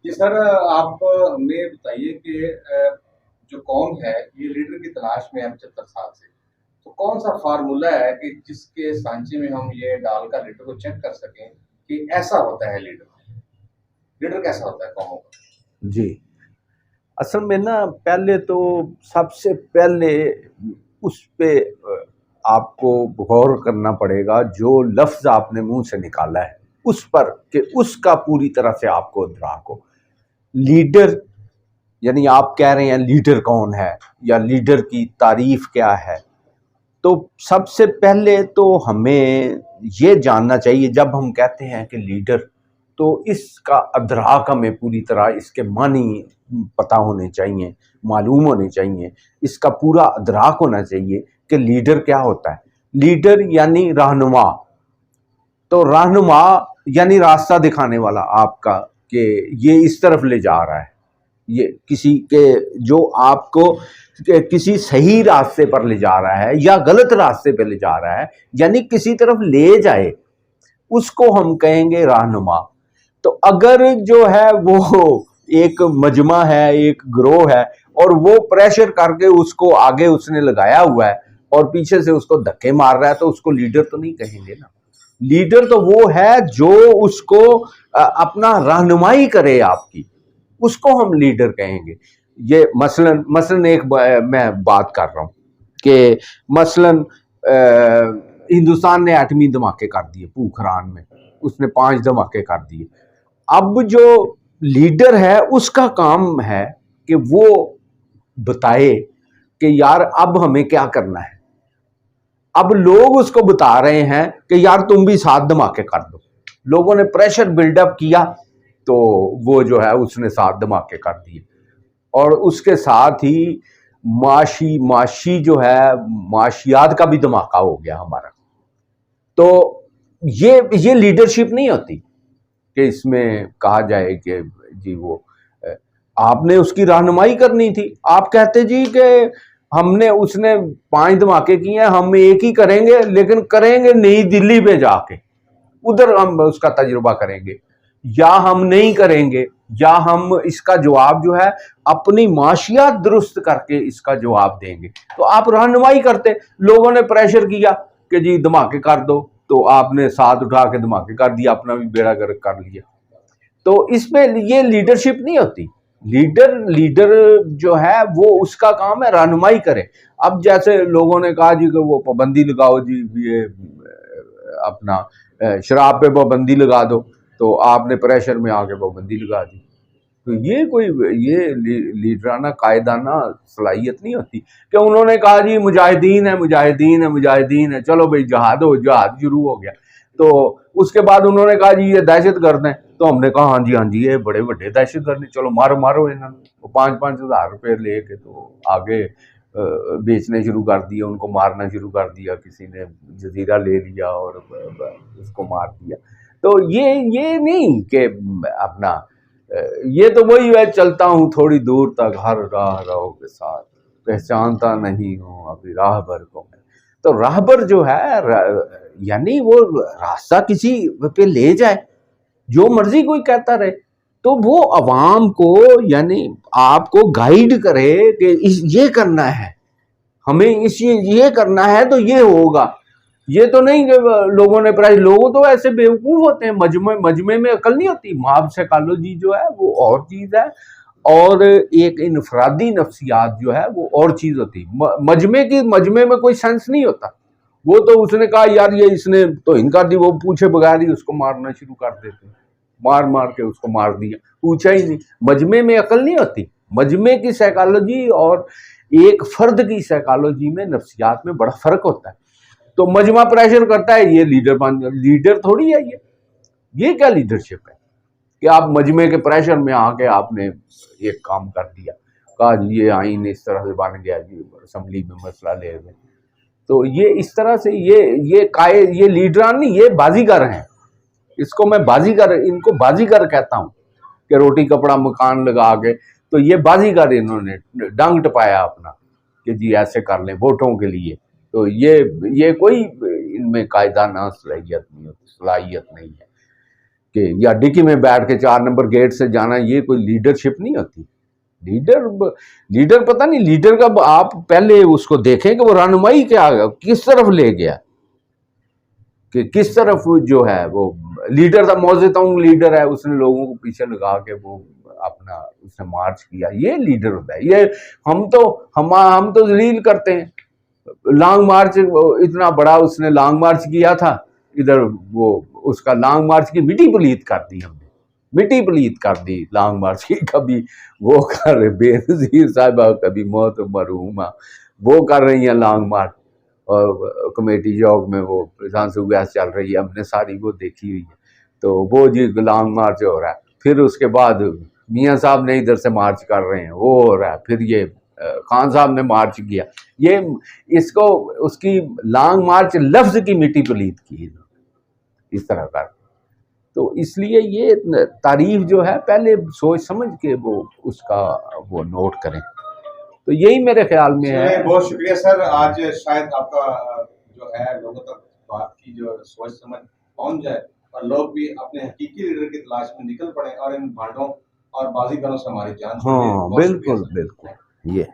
جی سر، آپ ہمیں بتائیے کہ جو قوم ہے یہ لیڈر کی تلاش میں ہے 75 سال سے، تو کون سا فارمولہ ہے کہ جس کے سانچے میں ہم یہ ڈال کر لیڈر کو چیک کر سکیں کہ ایسا ہوتا ہے لیڈر، لیڈر کیسا ہوتا ہے قوموں کا؟ جی، اصل میں نا پہلے تو سب سے پہلے اس پہ آپ کو غور کرنا پڑے گا جو لفظ آپ نے منہ سے نکالا ہے اس پر، کہ اس کا پوری طرح سے آپ کو ادراک ہو۔ لیڈر یعنی آپ کہہ رہے ہیں لیڈر کون ہے یا لیڈر کی تعریف کیا ہے، تو سب سے پہلے تو ہمیں یہ جاننا چاہیے جب ہم کہتے ہیں کہ لیڈر، تو اس کا ادراک ہمیں پوری طرح اس کے معنی پتہ ہونے چاہیے، معلوم ہونے چاہیے، اس کا پورا ادراک ہونا چاہیے کہ لیڈر کیا ہوتا ہے۔ لیڈر یعنی رہنما، تو رہنما یعنی راستہ دکھانے والا آپ کا، کہ یہ اس طرف لے جا رہا ہے، یہ کسی کے جو آپ کو کسی صحیح راستے پر لے جا رہا ہے یا غلط راستے پہ لے جا رہا ہے، یعنی کسی طرف لے جائے، اس کو ہم کہیں گے رہنما۔ تو اگر جو ہے وہ ایک مجمع ہے، ایک گروہ ہے، اور وہ پریشر کر کے اس کو آگے اس نے لگایا ہوا ہے اور پیچھے سے اس کو دھکے مار رہا ہے، تو اس کو لیڈر تو نہیں کہیں گے نا۔ لیڈر تو وہ ہے جو اس کو اپنا رہنمائی کرے آپ کی، اس کو ہم لیڈر کہیں گے۔ یہ مثلاً ایک میں بات کر رہا ہوں کہ مثلاً ہندوستان نے ایٹمی دھماکے کر دیے، پوکھران میں اس نے 5 دھماکے کر دیے۔ اب جو لیڈر ہے اس کا کام ہے کہ وہ بتائے کہ یار اب ہمیں کیا کرنا ہے۔ اب لوگ اس کو بتا رہے ہیں کہ یار تم بھی 7 دھماکے کر دو، لوگوں نے پریشر بلڈ اپ کیا، تو وہ جو ہے اس نے 7 دھماکے کر دیے، اور اس کے ساتھ ہی معاشی جو ہے معاشیات کا بھی دھماکہ ہو گیا ہمارا۔ تو یہ لیڈرشپ نہیں ہوتی کہ اس میں کہا جائے کہ جی وہ آپ نے اس کی رہنمائی کرنی تھی۔ آپ کہتے جی کہ ہم نے اس نے 5 دھماکے کیے ہیں، ہم ایک ہی کریں گے، لیکن کریں گے نئی دلی پہ جا کے، ادھر ہم اس کا تجربہ کریں گے، یا ہم نہیں کریں گے، یا ہم اس کا جواب جو ہے اپنی معاشیات درست کر کے اس کا جواب دیں گے۔ تو آپ رہنمائی کرتے، لوگوں نے پریشر کیا کہ جی دھماکے کر دو، تو آپ نے 7 اٹھا کے دھماکے کر دیا، اپنا بھی بیڑا گرک کر لیا۔ تو اس میں یہ لیڈرشپ نہیں ہوتی۔ لیڈر جو ہے وہ اس کا کام ہے رہنمائی کرے۔ اب جیسے لوگوں نے کہا جی کہ وہ پابندی لگاؤ، جی یہ اپنا شراب پہ پابندی لگا دو، تو آپ نے پریشر میں آ کے پابندی لگا دی۔ تو یہ کوئی یہ لیڈرانہ قائدانہ صلاحیت نہیں ہوتی کہ انہوں نے کہا جی مجاہدین ہے، مجاہدین ہے، مجاہدین ہے، چلو بھائی جہاد ہو، جہاد شروع ہو گیا۔ تو اس کے بعد انہوں نے کہا جی یہ دہشت گرد ہیں، تو ہم نے کہا ہاں جی یہ بڑے بڑے دہشت گرد ہیں، چلو مارو انہوں نے۔ وہ 5-5 ہزار روپے لے کے تو آگے بیچنے شروع کر دیا، ان کو مارنا شروع کر دیا، کسی نے جزیرہ لے لیا اور اس کو مار دیا۔ تو یہ نہیں کہ اپنا یہ تو وہی ہے، چلتا ہوں تھوڑی دور تک ہر راہ رو کے ساتھ، پہچانتا نہیں ہوں ابھی راہ بھر کو میں۔ تو راہبر جو ہے یعنی وہ راستہ کسی پہ لے جائے، جو مرضی کوئی کہتا رہے، تو وہ عوام کو یعنی آپ کو گائیڈ کرے کہ یہ کرنا ہے، ہمیں یہ کرنا ہے تو یہ ہوگا۔ یہ تو نہیں کہ لوگوں نے لوگ تو ایسے بیوقوف ہوتے ہیں، مجمع میں عقل نہیں ہوتی۔ ماب سائیکالوجی جو ہے وہ اور چیز ہے، اور ایک انفرادی نفسیات جو ہے وہ اور چیز ہوتی۔ مجمع میں کوئی سینس نہیں ہوتا۔ وہ تو اس نے کہا یار یہ اس نے توہین کر دی، وہ پوچھے بغیر ہی اس کو مارنا شروع کر دیتے، مار کے اس کو مار دیا، پوچھا ہی نہیں۔ مجمع میں عقل نہیں ہوتی۔ مجمع کی سائیکالوجی اور ایک فرد کی سائیکالوجی میں، نفسیات میں بڑا فرق ہوتا ہے۔ تو مجمع پریشر کرتا ہے، یہ لیڈر تھوڑی ہے۔ یہ کیا لیڈرشپ ہے کہ آپ مجمع کے پریشر میں آ کے آپ نے ایک کام کر دیا، کہا جی یہ آئین اس طرح سے بن گیا، جی اسمبلی میں مسئلہ لے گئے۔ تو یہ اس طرح سے یہ لیڈران نہیں، یہ بازیگر ہیں۔ اس کو میں ان کو بازیگر کہتا ہوں کہ روٹی کپڑا مکان لگا کے، تو یہ بازیگر انہوں نے ڈنگ ٹپایا اپنا کہ جی ایسے کر لیں ووٹوں کے لیے۔ تو یہ کوئی ان میں قائدانہ صلاحیت نہیں ہے۔ کہ یا ڈکی میں بیٹھ کے 4 نمبر گیٹ سے جانا، یہ کوئی لیڈرشپ نہیں ہوتی. لیڈر پتہ نہیں لیڈر کا آپ پہلے اس کو دیکھیں کہ وہ رہنمائی کیا کس طرف لے گیا، کہ کس طرف جو ہے وہ لیڈر تھا. موزتاؤں لیڈر ہے، اس نے لوگوں کو پیچھے لگا کے وہ اپنا اس نے مارچ کیا، یہ لیڈر ہوتا ہے. یہ ہم تو ذلیل کرتے ہیں. لانگ مارچ اتنا بڑا اس نے لانگ مارچ کیا تھا ادھر، وہ اس کا لانگ مارچ کی مٹی پلیت کر دی ہم نے، مٹی پلیت کر دی لانگ مارچ کی. کبھی وہ کر رہے بے نظیر صاحبہ، کبھی موت مرحومہ وہ کر رہی ہیں لانگ مارچ، اور کمیٹی چوک میں وہ گیس چل رہی ہے، ہم نے ساری وہ دیکھی ہوئی ہے. تو وہ جی لانگ مارچ ہو رہا ہے. پھر اس کے بعد میاں صاحب نے ادھر سے مارچ کر رہے ہیں، وہ ہو رہا ہے. پھر یہ خان صاحب نے مارچ کیا. یہ اس کو اس کی لانگ مارچ لفظ کی مٹی پلیت کی اس طرح کر. تو اس لیے یہ تعریف جو ہے پہلے سوچ سمجھ کے وہ اس کا وہ نوٹ کریں. تو یہی میرے خیال میں ہے. بہت شکریہ سر. آج شاید آپ کا جو ہے لوگوں تک بات کی جو سوچ سمجھ پہنچ جائے اور لوگ بھی اپنے حقیقی لیڈر کی تلاش میں نکل پڑے اور ان بھانڈوں اور بازیگروں سے ہماری جان چھوڑے. ہاں بالکل بالکل یہ